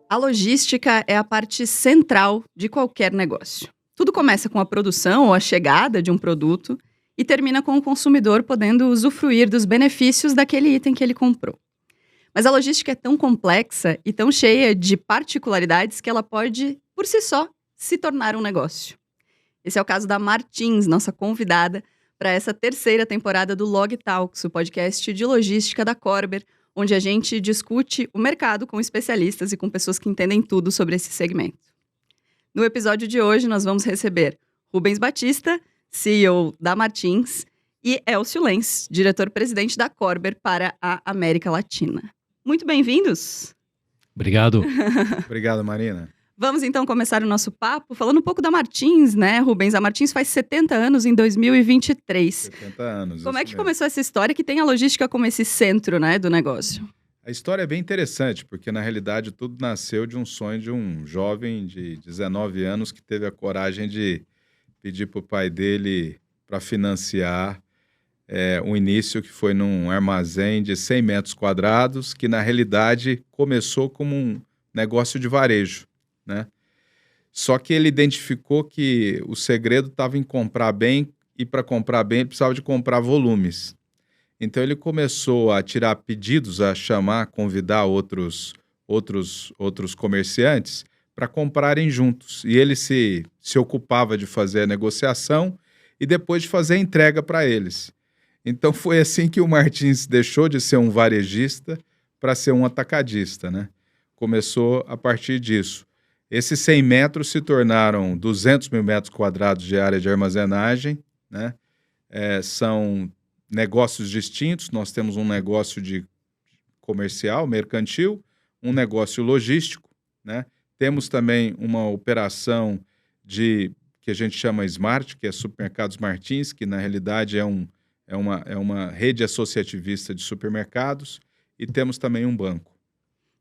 A logística é a parte central de qualquer negócio. Tudo começa com a produção ou a chegada de um produto e termina com o consumidor podendo usufruir dos benefícios daquele item que ele comprou. Mas a logística é tão complexa e tão cheia de particularidades que ela pode, por si só, se tornar um negócio. Esse é o caso da Martins, nossa convidada para essa terceira temporada do Log Talks, o podcast de logística da Körber, onde a gente discute o mercado com especialistas e com pessoas que entendem tudo sobre esse segmento. No episódio de hoje, nós vamos receber Rubens Batista, CEO da Martins, e Elcio Lenz, diretor-presidente da Körber para a América Latina. Muito bem-vindos! Obrigado. Obrigado, Marina. Vamos então começar o nosso papo falando um pouco da Martins, né, Rubens? A Martins faz 70 anos em 2023. 70 anos. Como é que mesmo. começou essa história que tem a logística como esse centro, né, do negócio? A história é bem interessante, porque na realidade tudo nasceu de um sonho de um jovem de 19 anos que teve a coragem de pedir para o pai dele para financiar um início que foi num armazém de 100 metros quadrados, que na realidade começou como um negócio de varejo, né? Só que ele identificou que o segredo estava em comprar bem, e para comprar bem ele precisava de comprar volumes. Então ele começou a tirar pedidos, a chamar, a convidar outros comerciantes para comprarem juntos. E ele se ocupava de fazer a negociação e depois de fazer a entrega para eles. Então foi assim que o Martins deixou de ser um varejista para ser um atacadista, né? Começou a partir disso. Esses 100 metros se tornaram 200 mil metros quadrados de área de armazenagem, né? São negócios distintos. Nós temos um negócio de comercial, mercantil, um negócio logístico, né? Temos também uma operação que a gente chama Smart, que é Supermercados Martins, que na realidade é uma rede associativista de supermercados, e temos também um banco.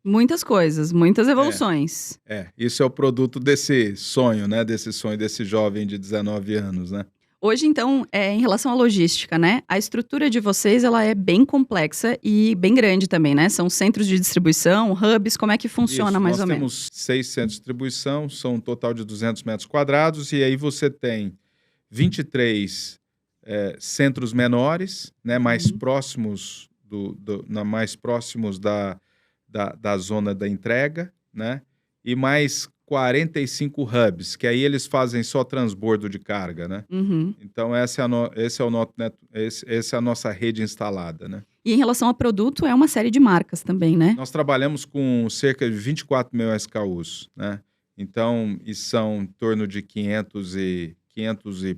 Muitas coisas, muitas evoluções. Isso é o produto desse sonho, né? Desse sonho desse jovem de 19 anos, né? Hoje, então, em relação à logística, né? A estrutura de vocês, ela é bem complexa e bem grande também, né? São centros de distribuição, hubs, como é que funciona mais ou menos? Nós temos 6 centros de distribuição, são um total de 200 metros quadrados, e aí você tem 23 centros menores, né? Mais próximos mais próximos da zona da entrega, né? E mais 45 hubs, que aí eles fazem só transbordo de carga, né? Uhum. Então essa é a nossa rede instalada, né? E em relação a produto, é uma série de marcas também, né? Nós trabalhamos com cerca de 24 mil SKUs, né? Então, e são em torno de 500 e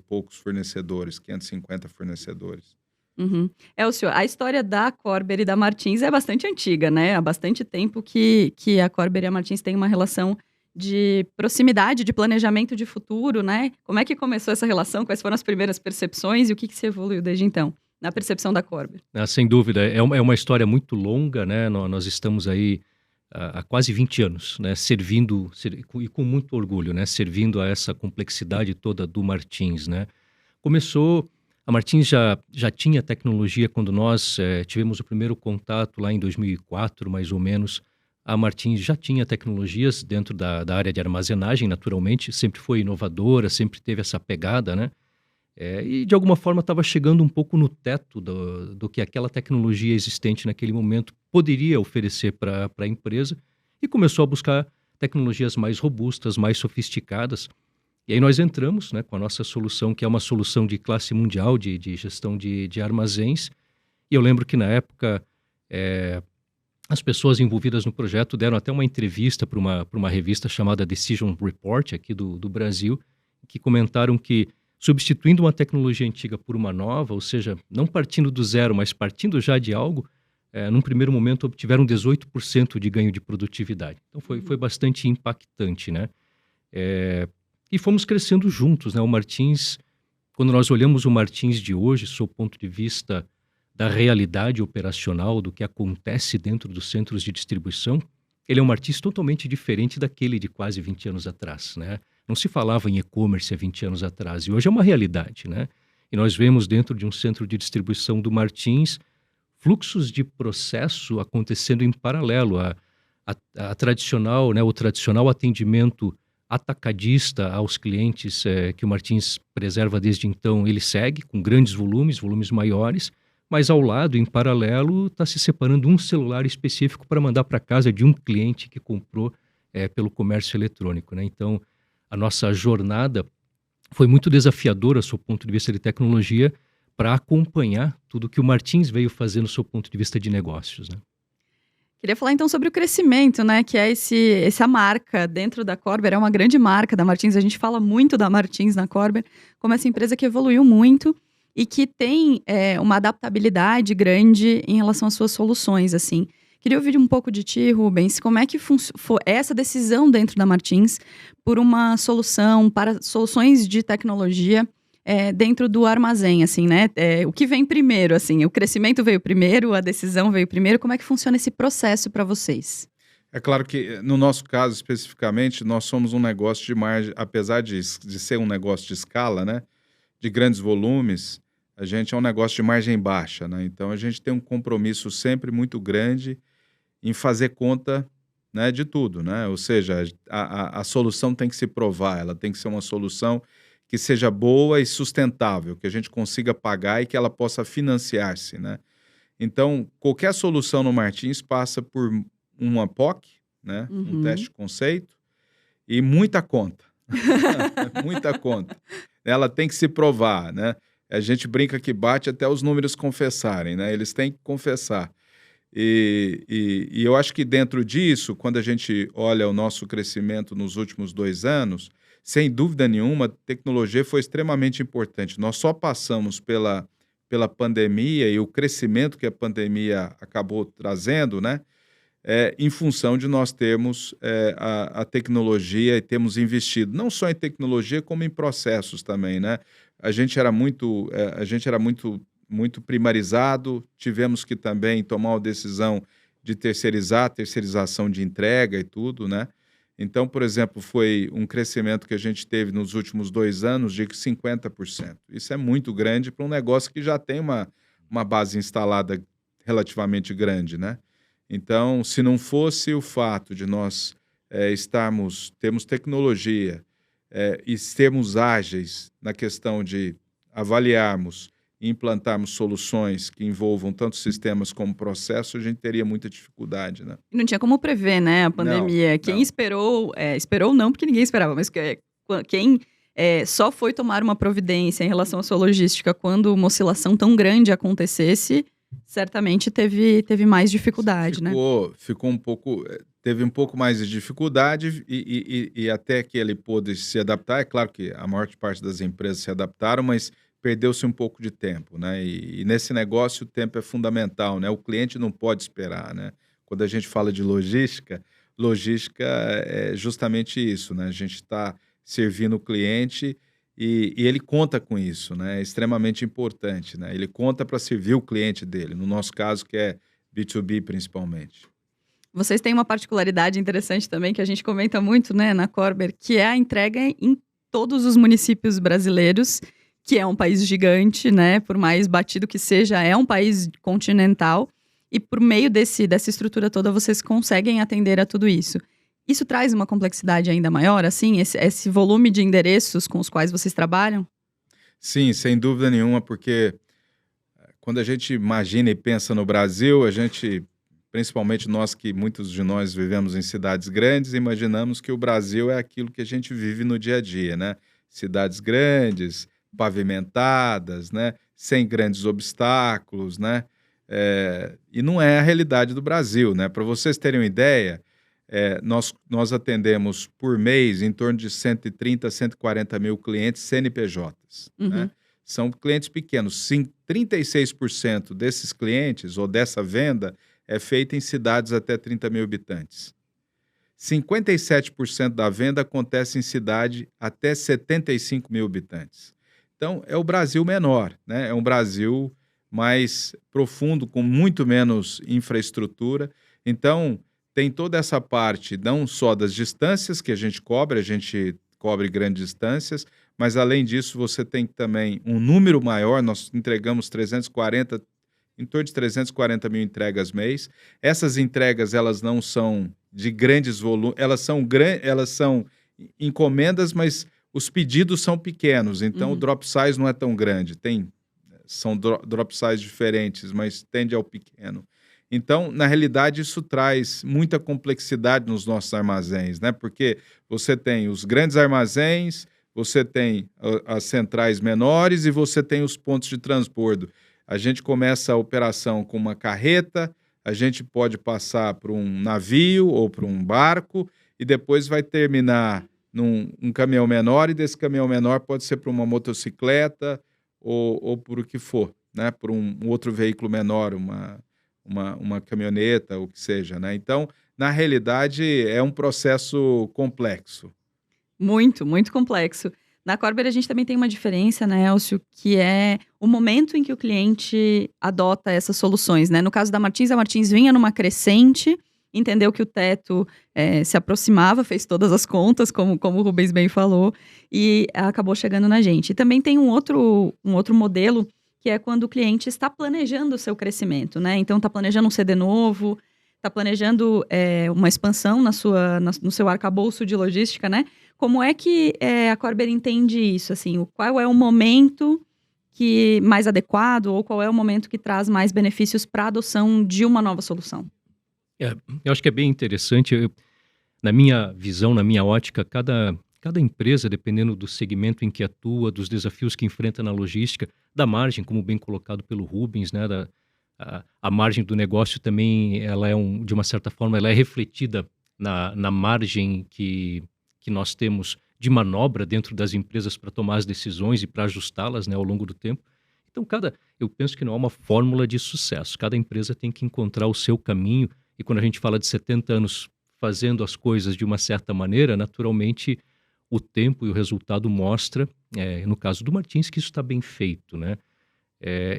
poucos fornecedores, 550 fornecedores. Uhum. Elcio, a história da Körber e da Martins é bastante antiga, né? Há bastante tempo que a Körber e a Martins têm uma relação de proximidade, de planejamento de futuro, né? Como é que começou essa relação? Quais foram as primeiras percepções e o que se evoluiu desde então, na percepção da Körber? Sem dúvida, é uma história muito longa, né? Nós estamos aí há quase 20 anos, né? Servindo, e com muito orgulho, né? Servindo a essa complexidade toda do Martins, né? A Martins já tinha tecnologia quando nós tivemos o primeiro contato lá em 2004, mais ou menos. A Martins já tinha tecnologias dentro da área de armazenagem, naturalmente, sempre foi inovadora, sempre teve essa pegada, né? E de alguma forma estava chegando um pouco no teto do que aquela tecnologia existente naquele momento poderia oferecer para a empresa, e começou a buscar tecnologias mais robustas, mais sofisticadas. E aí nós entramos, né, com a nossa solução, que é uma solução de classe mundial de gestão de armazéns. E eu lembro que na época as pessoas envolvidas no projeto deram até uma entrevista para uma revista chamada Decision Report, aqui do Brasil, que comentaram que, substituindo uma tecnologia antiga por uma nova, ou seja, não partindo do zero, mas partindo já de algo, num primeiro momento obtiveram 18% de ganho de produtividade. Então foi bastante impactante, né? E fomos crescendo juntos, né? O Martins, quando nós olhamos o Martins de hoje, sob o ponto de vista da realidade operacional, do que acontece dentro dos centros de distribuição, ele é um Martins totalmente diferente daquele de quase 20 anos atrás, né? Não se falava em e-commerce há 20 anos atrás, e hoje é uma realidade, né? E nós vemos dentro de um centro de distribuição do Martins fluxos de processo acontecendo em paralelo. A tradicional, né, o tradicional atendimento atacadista aos clientes que o Martins preserva desde então, ele segue com grandes volumes maiores, mas ao lado, em paralelo, está se separando um celular específico para mandar para casa de um cliente que comprou pelo comércio eletrônico, né? Então, a nossa jornada foi muito desafiadora, do seu ponto de vista de tecnologia, para acompanhar tudo que o Martins veio fazer no seu ponto de vista de negócios, né? Queria falar então sobre o crescimento, né? Que é essa marca dentro da Corber, é uma grande marca da Martins. A gente fala muito da Martins na Corber, como essa empresa que evoluiu muito e que tem uma adaptabilidade grande em relação às suas soluções, assim. Queria ouvir um pouco de ti, Rubens, como é que foi essa decisão dentro da Martins por uma solução para soluções de tecnologia dentro do armazém, assim, né? O que vem primeiro, assim? O crescimento veio primeiro, a decisão veio primeiro. Como é que funciona esse processo para vocês? É claro que, no nosso caso especificamente, nós somos um negócio de margem, apesar de ser um negócio de escala, né? De grandes volumes, a gente é um negócio de margem baixa, né? Então, a gente tem um compromisso sempre muito grande em fazer conta, né, de tudo, né? Ou seja, a solução tem que se provar, ela tem que ser uma solução que seja boa e sustentável, que a gente consiga pagar e que ela possa financiar-se, né? Então, qualquer solução no Martins passa por uma POC, né? Um teste de conceito e muita conta. Muita conta. Ela tem que se provar, né? A gente brinca que bate até os números confessarem, né? Eles têm que confessar. E eu acho que dentro disso, quando a gente olha o nosso crescimento nos últimos 2 anos, sem dúvida nenhuma, a tecnologia foi extremamente importante. Nós só passamos pela pandemia e o crescimento que a pandemia acabou trazendo, né? Em função de nós termos a tecnologia e temos investido, não só em tecnologia, como em processos também, né? A gente era muito primarizado, tivemos que também tomar a decisão de terceirização de entrega e tudo, né? Então, por exemplo, foi um crescimento que a gente teve nos últimos 2 anos de 50%. Isso é muito grande para um negócio que já tem uma base instalada relativamente grande, né? Então, se não fosse o fato de nós termos tecnologia e sermos ágeis na questão de avaliarmos e implantarmos soluções que envolvam tanto sistemas como processo, a gente teria muita dificuldade, né? Não tinha como prever, né, a pandemia. Não, Quem não. esperou não, porque ninguém esperava, mas quem só foi tomar uma providência em relação à sua logística quando uma oscilação tão grande acontecesse, certamente teve mais dificuldade, né? Teve um pouco mais de dificuldade e até que ele pôde se adaptar. É claro que a maior parte das empresas se adaptaram, mas perdeu-se um pouco de tempo, né? E nesse negócio o tempo é fundamental, né? O cliente não pode esperar, né? Quando a gente fala de logística é justamente isso, né? A gente está servindo o cliente e ele conta com isso, né? É extremamente importante, né? Ele conta para servir o cliente dele, no nosso caso que é B2B principalmente. Vocês têm uma particularidade interessante também, que a gente comenta muito, né, na Corber, que é a entrega em todos os municípios brasileiros, que é um país gigante, né? Por mais batido que seja, é um país continental. E por meio dessa estrutura toda, vocês conseguem atender a tudo isso. Isso traz uma complexidade ainda maior, assim? Esse volume de endereços com os quais vocês trabalham? Sim, sem dúvida nenhuma, porque quando a gente imagina e pensa no Brasil, principalmente nós que muitos de nós vivemos em cidades grandes, imaginamos que o Brasil é aquilo que a gente vive no dia a dia, né? Cidades grandes, pavimentadas, né? Sem grandes obstáculos, né? E não é a realidade do Brasil, né? Para vocês terem uma ideia, nós atendemos por mês em torno de 130 a 140 mil clientes CNPJs, né? São clientes pequenos. 36% desses clientes ou dessa venda é feita em cidades até 30 mil habitantes. 57% da venda acontece em cidade até 75 mil habitantes. Então, é o Brasil menor, né? É um Brasil mais profundo, com muito menos infraestrutura. Então, tem toda essa parte, não só das distâncias que a gente cobre grandes distâncias, mas além disso você tem também um número maior, nós entregamos 340, em torno de 340 mil entregas mês. Essas entregas elas não são de grandes volumes, elas são encomendas, mas os pedidos são pequenos, então o drop size não é tão grande. São drop size diferentes, mas tende ao pequeno. Então, na realidade, isso traz muita complexidade nos nossos armazéns, né? Porque você tem os grandes armazéns, você tem as centrais menores e você tem os pontos de transbordo. A gente começa a operação com uma carreta, a gente pode passar por um navio ou por um barco e depois vai terminar num caminhão menor, e desse caminhão menor pode ser para uma motocicleta ou por o que for, né? Por um outro veículo menor, uma caminhoneta, o que seja, né? Então, na realidade, é um processo complexo. Muito, muito complexo. Na Corber a gente também tem uma diferença, né, Elcio, que é o momento em que o cliente adota essas soluções, né? No caso da Martins, a Martins vinha numa crescente, entendeu que o teto se aproximava, fez todas as contas, como o Rubens bem falou, e acabou chegando na gente. E também tem um outro modelo, que é quando o cliente está planejando o seu crescimento, né? Então, está planejando um CD novo, está planejando uma expansão no seu arcabouço de logística, né? Como é que a Corber entende isso? Assim, qual é o momento mais adequado ou qual é o momento que traz mais benefícios para a adoção de uma nova solução? Eu acho que é bem interessante. Na minha visão, na minha ótica, cada empresa, dependendo do segmento em que atua, dos desafios que enfrenta na logística, da margem, como bem colocado pelo Rubens, né, a margem do negócio também, ela de uma certa forma, ela é refletida na margem que nós temos de manobra dentro das empresas para tomar as decisões e para ajustá-las, né, ao longo do tempo. Então, eu penso que não há uma fórmula de sucesso. Cada empresa tem que encontrar o seu caminho, e quando a gente fala de 70 anos fazendo as coisas de uma certa maneira, naturalmente o tempo e o resultado mostra, no caso do Martins, que isso está bem feito, né?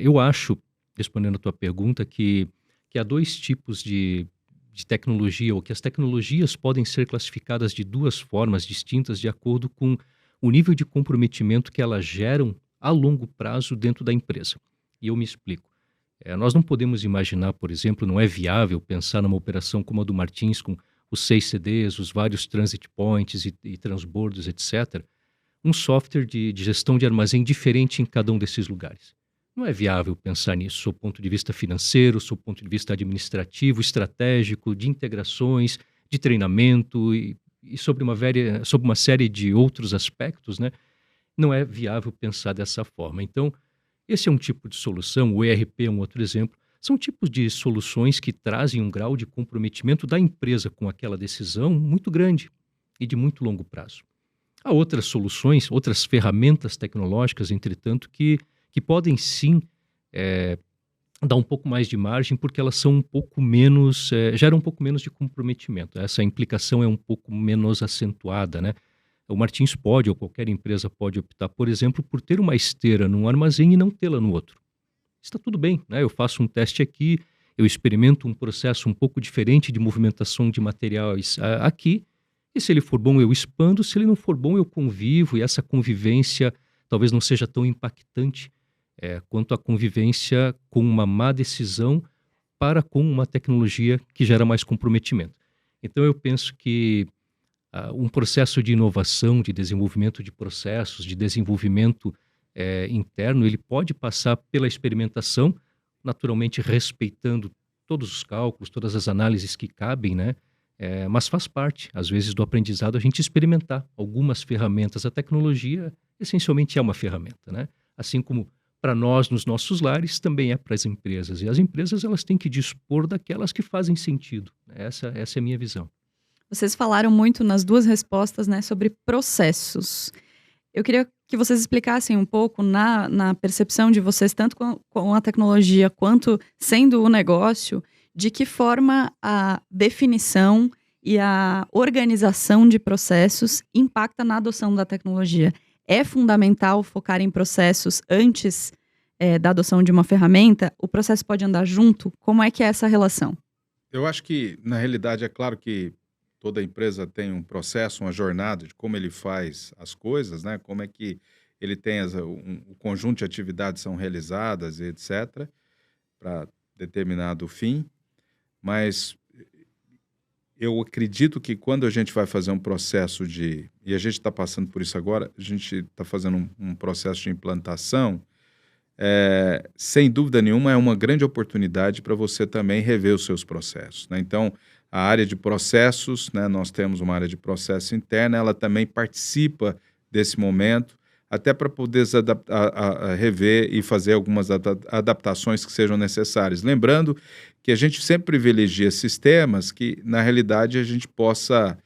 Eu acho, respondendo a tua pergunta, que há dois tipos de tecnologia, ou que as tecnologias podem ser classificadas de duas formas distintas de acordo com o nível de comprometimento que elas geram a longo prazo dentro da empresa. E eu me explico. Nós não podemos imaginar, por exemplo, não é viável pensar numa operação como a do Martins, com os 6 CDs, os vários transit points e transbordos, etc., um software de gestão de armazém diferente em cada um desses lugares. Não é viável pensar nisso, sob o ponto de vista financeiro, sob o ponto de vista administrativo, estratégico, de integrações, de treinamento e sobre uma série de outros aspectos, né? Não é viável pensar dessa forma. Então, esse é um tipo de solução, o ERP é um outro exemplo, são tipos de soluções que trazem um grau de comprometimento da empresa com aquela decisão muito grande e de muito longo prazo. Há outras soluções, outras ferramentas tecnológicas, entretanto, que podem sim dar um pouco mais de margem, porque elas são um pouco menos, geram um pouco menos de comprometimento. Essa implicação é um pouco menos acentuada, né? O Martins pode, ou qualquer empresa pode optar, por exemplo, por ter uma esteira num armazém e não tê-la no outro. Está tudo bem, né? Eu faço um teste aqui, eu experimento um processo um pouco diferente de movimentação de materiais aqui, e se ele for bom eu expando, se ele não for bom eu convivo, e essa convivência talvez não seja tão impactante quanto a convivência com uma má decisão para com uma tecnologia que gera mais comprometimento. Então eu penso que um processo de inovação, de desenvolvimento de processos, de desenvolvimento interno, ele pode passar pela experimentação, naturalmente respeitando todos os cálculos, todas as análises que cabem, né? Mas faz parte, às vezes, do aprendizado a gente experimentar algumas ferramentas. A tecnologia, essencialmente, é uma ferramenta, né? Assim como para nós, nos nossos lares, também é para as empresas. E as empresas, elas têm que dispor daquelas que fazem sentido. Essa é a minha visão. Vocês falaram muito nas duas respostas, né, sobre processos. Eu queria que vocês explicassem um pouco na percepção de vocês, tanto com a tecnologia quanto sendo o negócio, de que forma a definição e a organização de processos impacta na adoção da tecnologia. É fundamental focar em processos antes da adoção de uma ferramenta? O processo pode andar junto? Como é que é essa relação? Eu acho que, na realidade, é claro que toda empresa tem um processo, uma jornada de como ele faz as coisas, né? Como é que ele tem o conjunto de atividades são realizadas e etc., para determinado fim. Mas eu acredito que quando a gente vai fazer um processo e a gente está passando por isso agora, a gente está fazendo um processo de implantação, sem dúvida nenhuma, é uma grande oportunidade para você também rever os seus processos, né? Então, a área de processos, né, nós temos uma área de processo interna, ela também participa desse momento, até para poder rever e fazer algumas adaptações que sejam necessárias. Lembrando que a gente sempre privilegia sistemas que, na realidade, a gente possa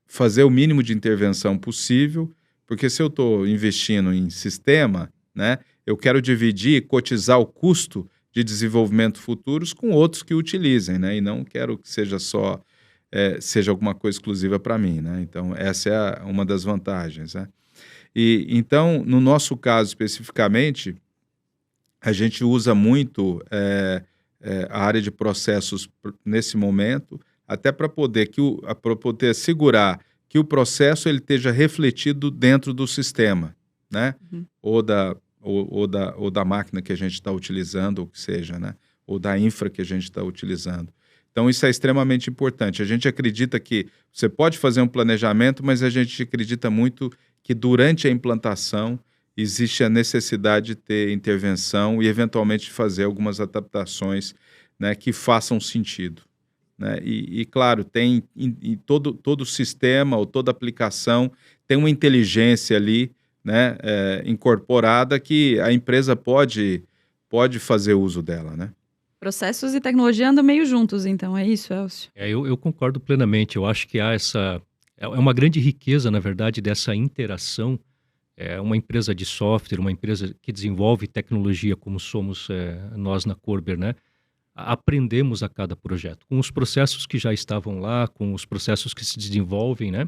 fazer o mínimo de intervenção possível, porque se eu estou investindo em sistema, né, eu quero dividir e cotizar o custo de desenvolvimento futuros com outros que utilizem, né, e não quero que seja seja alguma coisa exclusiva para mim, né? Então, essa é uma das vantagens, né? E, então, no nosso caso especificamente, a gente usa muito a área de processos nesse momento, até para poder assegurar que o processo ele esteja refletido dentro do sistema, né? Uhum. Ou da máquina que a gente está utilizando, ou que seja, né? Ou da infra que a gente está utilizando. Então, isso é extremamente importante. A gente acredita que você pode fazer um planejamento, mas a gente acredita muito que durante a implantação existe a necessidade de ter intervenção e, eventualmente, fazer algumas adaptações, né, que façam sentido, né? E claro, tem em todo sistema ou toda aplicação tem uma inteligência ali, né, incorporada que a empresa pode fazer uso dela, né? Processos e tecnologia andam meio juntos, então, é isso, Elcio? Eu concordo plenamente. Eu acho que há é uma grande riqueza, na verdade, dessa interação. Uma empresa de software, uma empresa que desenvolve tecnologia, como somos nós na Körber, né? Aprendemos a cada projeto, com os processos que já estavam lá, com os processos que se desenvolvem, né?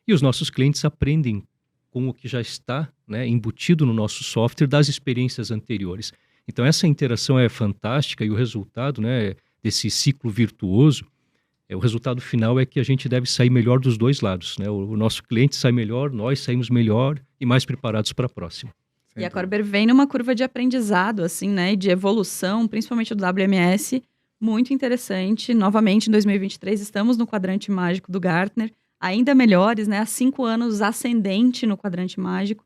E os nossos clientes aprendem com o que já está, né, embutido no nosso software das experiências anteriores. Então, essa interação é fantástica e o resultado, né, desse ciclo virtuoso, o resultado final é que a gente deve sair melhor dos dois lados, né? O nosso cliente sai melhor, nós saímos melhor e mais preparados para a próxima. E a Körber vem numa curva de aprendizado, assim, né, e de evolução, principalmente do WMS, muito interessante. Novamente, em 2023, estamos no quadrante mágico do Gartner, ainda melhores, né, há 5 anos ascendente no quadrante mágico.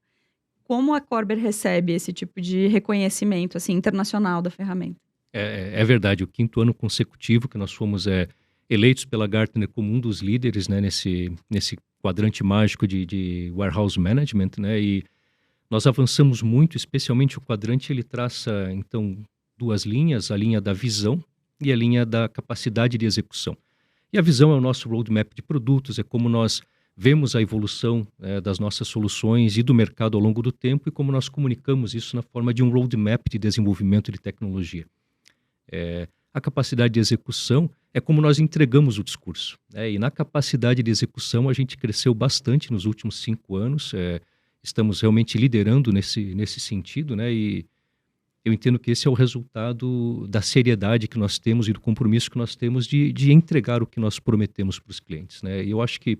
Como a Körber recebe esse tipo de reconhecimento, assim, internacional da ferramenta? É verdade, o 5º ano consecutivo que nós fomos eleitos pela Gartner como um dos líderes, né, nesse quadrante mágico de warehouse management, né, e nós avançamos muito, especialmente o quadrante, ele traça, então, 2 linhas, a linha da visão e a linha da capacidade de execução. E a visão é o nosso roadmap de produtos, é como nós vemos a evolução das nossas soluções e do mercado ao longo do tempo e como nós comunicamos isso na forma de um roadmap de desenvolvimento de tecnologia. A capacidade de execução é como nós entregamos o discurso, né? E na capacidade de execução a gente cresceu bastante nos últimos 5 anos, estamos realmente liderando nesse sentido, né? E eu entendo que esse é o resultado da seriedade que nós temos e do compromisso que nós temos de entregar o que nós prometemos para os clientes, né? E eu acho que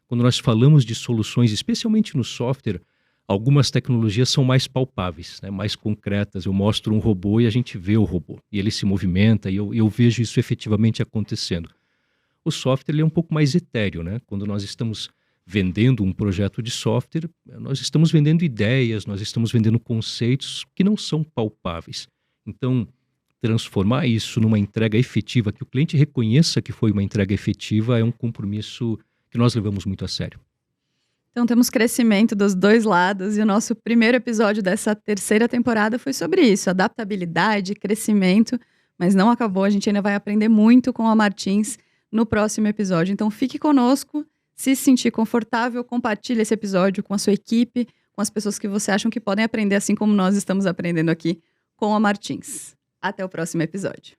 quando nós falamos de soluções, especialmente no software, algumas tecnologias são mais palpáveis, né, mais concretas. Eu mostro um robô e a gente vê o robô. E ele se movimenta e eu vejo isso efetivamente acontecendo. O software ele é um pouco mais etéreo, né? Quando nós estamos vendendo um projeto de software, nós estamos vendendo ideias, nós estamos vendendo conceitos que não são palpáveis. Então, transformar isso numa entrega efetiva, que o cliente reconheça que foi uma entrega efetiva, é um compromisso que nós levamos muito a sério. Então temos crescimento dos dois lados e o nosso primeiro episódio dessa 3ª temporada foi sobre isso, adaptabilidade, crescimento, mas não acabou, a gente ainda vai aprender muito com a Martins no próximo episódio. Então fique conosco, se sentir confortável, compartilhe esse episódio com a sua equipe, com as pessoas que você acham que podem aprender assim como nós estamos aprendendo aqui com a Martins. Até o próximo episódio.